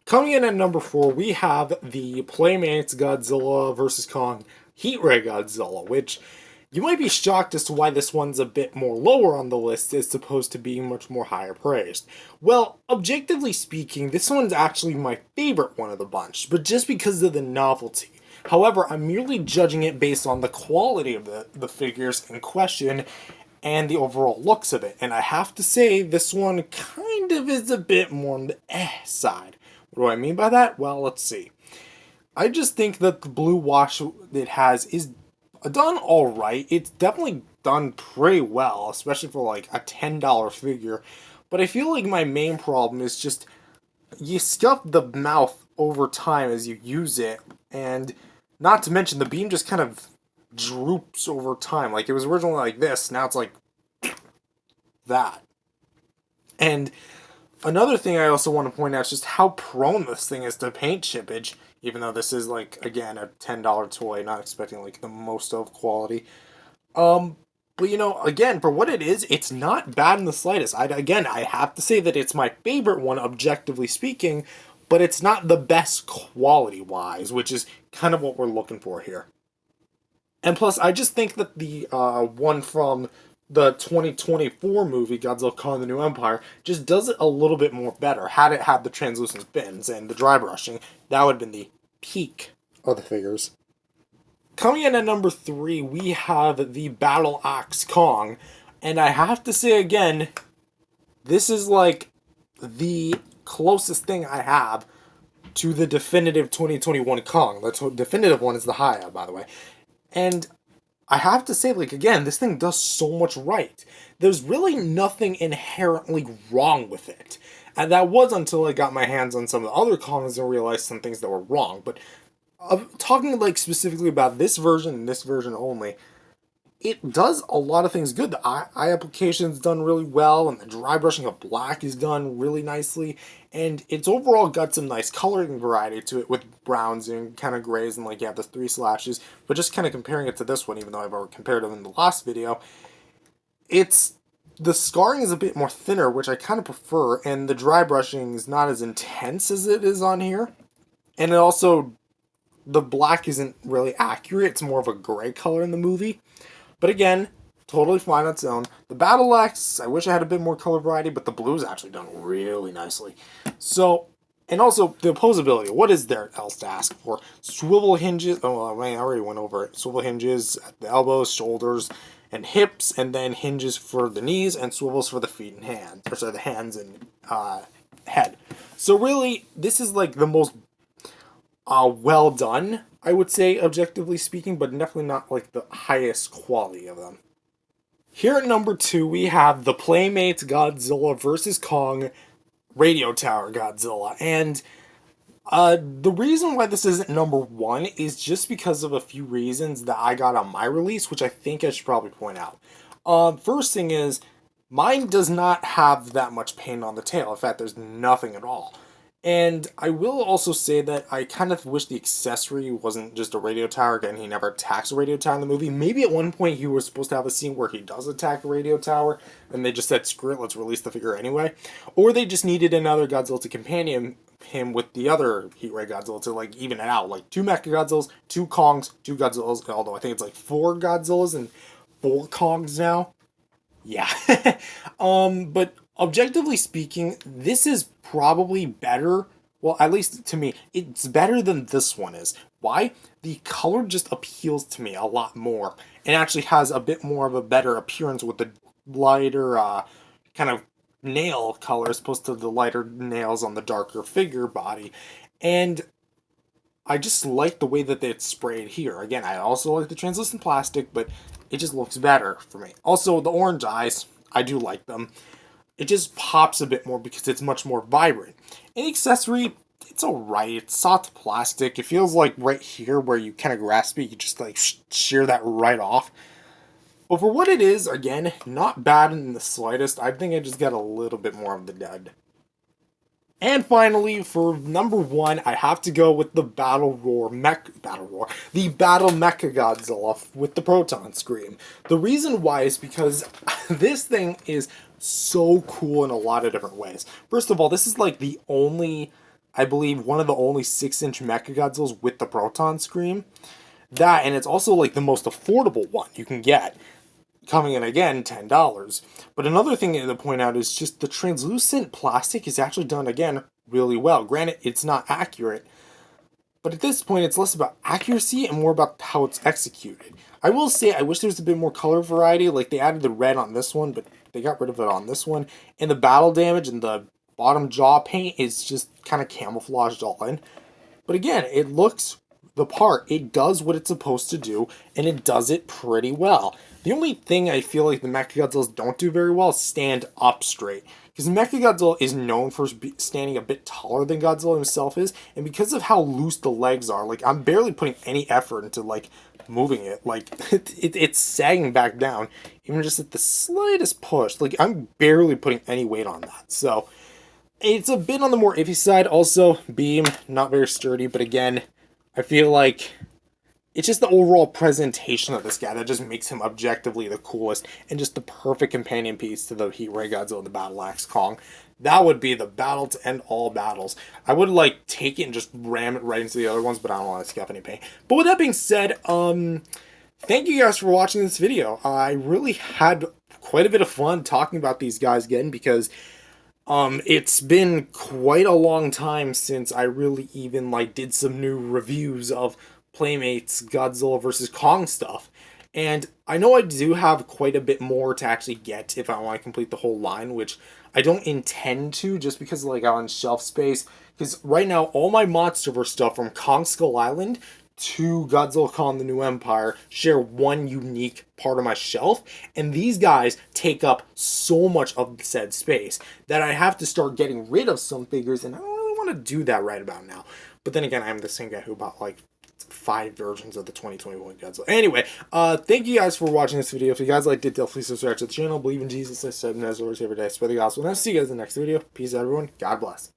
Coming in at number 4, we have the Playmates Godzilla vs. Kong Heat Ray Godzilla, which you might be shocked as to why this one's a bit more lower on the list as opposed to being much more higher praised. Well, objectively speaking, this one's actually my favorite one of the bunch, but just because of the novelty. However, I'm merely judging it based on the quality of the figures in question and the overall looks of it. And I have to say, this one kind of is a bit more on the side. What do I mean by that? Well, let's see. I just think that the blue wash it has is done alright. It's definitely done pretty well, especially for like a $10 figure. But I feel like my main problem is just you scuff the mouth over time as you use it, and not to mention the beam just kind of droops over time. Like it was originally like this, now it's like that. And another thing I also want to point out is just how prone this thing is to paint chippage, even though this is like, again, a $10 toy, not expecting like the most of quality. But again, for what it is, it's not bad in the slightest. I have to say that it's my favorite one, objectively speaking, but it's not the best quality-wise, which is kind of what we're looking for here. And plus, I just think that the one from the 2024 movie, Godzilla Kong the New Empire, just does it a little bit more better. Had it had the translucent fins and the dry brushing, that would have been the peak of the figures. Coming in at number 3, we have the Battle Axe Kong. And I have to say again, this is like the closest thing I have to the definitive 2021 Kong. The definitive one is the Haya, by the way. And I have to say, like, again, this thing does so much right. There's really nothing inherently wrong with it. And that was until I got my hands on some of the other Kongs and realized some things that were wrong. But talking, like, specifically about this version and this version only, it does a lot of things good. The eye application is done really well, and the dry brushing of black is done really nicely, and it's overall got some nice coloring variety to it with browns and kind of grays, and like you have the 3 slashes. But just kind of comparing it to this one, even though I've already compared them in the last video, the scarring is a bit more thinner, which I kind of prefer, and the dry brushing is not as intense as it is on here, and it also, the black isn't really accurate. It's more of a gray color in the movie. But again, totally fine on its own. The Battle Axe, I wish I had a bit more color variety, but the blue is actually done really nicely. So, and also the opposability. What is there else to ask for? Swivel hinges. Oh, I already went over it. Swivel hinges at the elbows, shoulders, and hips, and then hinges for the knees and swivels for the feet and hands, or sorry, the hands and head. So really, this is like the most well done, I would say, objectively speaking, but definitely not like the highest quality of them. Here at number 2, we have the Playmates Godzilla vs. Kong Radio Tower Godzilla. And the reason why this isn't number 1 is just because of a few reasons that I got on my release, which I think I should probably point out. First thing is, mine does not have that much paint on the tail. In fact, there's nothing at all. And I will also say that I kind of wish the accessory wasn't just a radio tower. Again, he never attacks a radio tower in the movie. Maybe at one point he was supposed to have a scene where he does attack a radio tower, and they just said, screw it, let's release the figure anyway. Or they just needed another Godzilla to companion him with the other Heat Ray Godzilla to like even it out. Like 2 Mechagodzillas, 2 Kongs, 2 Godzillas, although I think it's like 4 Godzillas and 4 Kongs now. Yeah. But objectively speaking, this is probably better. Well, at least to me, it's better than this one is. Why? The color just appeals to me a lot more. It actually has a bit more of a better appearance with the lighter kind of nail color as opposed to the lighter nails on the darker figure body. And I just like the way that it's sprayed here. Again, I also like the translucent plastic, but it just looks better for me. Also, the orange eyes, I do like them. It just pops a bit more because it's much more vibrant. And the accessory, it's alright. It's soft plastic. It feels like right here where you kind of grasp it, you just like shear that right off. But for what it is, again, not bad in the slightest. I think I just got a little bit more of the dud. And finally, for number 1, I have to go with the the Battle Mechagodzilla with the Proton Scream. The reason why is because this thing is so cool in a lot of different ways. First of all, this is like the only I believe, one of the only 6-inch Mechagodzillas with the Proton Scream. That, and it's also like the most affordable one you can get, coming in again $10. But another thing to point out is just the translucent plastic is actually done again really well. Granted, it's not accurate, but at this point it's less about accuracy and more about how it's executed. I will say I wish there was a bit more color variety. Like, they added the red on this one, but they got rid of it on this one. And the battle damage and the bottom jaw paint is just kind of camouflaged all in. But again, it looks the part. It does what it's supposed to do, and it does it pretty well. The only thing I feel like the Mechagodzillas don't do very well is stand up straight. Because Mechagodzilla is known for standing a bit taller than Godzilla himself is, and because of how loose the legs are, like, I'm barely putting any effort into, like, moving it. Like, it's sagging back down, even just at the slightest push. Like, I'm barely putting any weight on that. So, it's a bit on the more iffy side. Also, beam, not very sturdy, but again, I feel like it's just the overall presentation of this guy that just makes him objectively the coolest and just the perfect companion piece to the Heat Ray Godzilla and the Battle Axe Kong. That would be the battle to end all battles. I would like take it and just ram it right into the other ones, but I don't want to scuff any paint. But with that being said, thank you guys for watching this video. I really had quite a bit of fun talking about these guys again because it's been quite a long time since I really even, like, did some new reviews of Playmates Godzilla vs. Kong stuff. And I know I do have quite a bit more to actually get if I want to complete the whole line, which I don't intend to just because, like, on shelf space. Because right now, all my Monsterverse stuff from Kong Skull Island to Godzilla Kong the New Empire share one unique part of my shelf, and these guys take up so much of said space that I have to start getting rid of some figures, and I don't really want to do that right about now. But then again, I'm the same guy who bought like 5 versions of the 2021 Godzilla. Anyway, thank you guys for watching this video. If you guys liked it, please subscribe to the channel. Believe in Jesus, I said, and as always, every day, spread the gospel. And I'll see you guys in the next video. Peace out, everyone. God bless.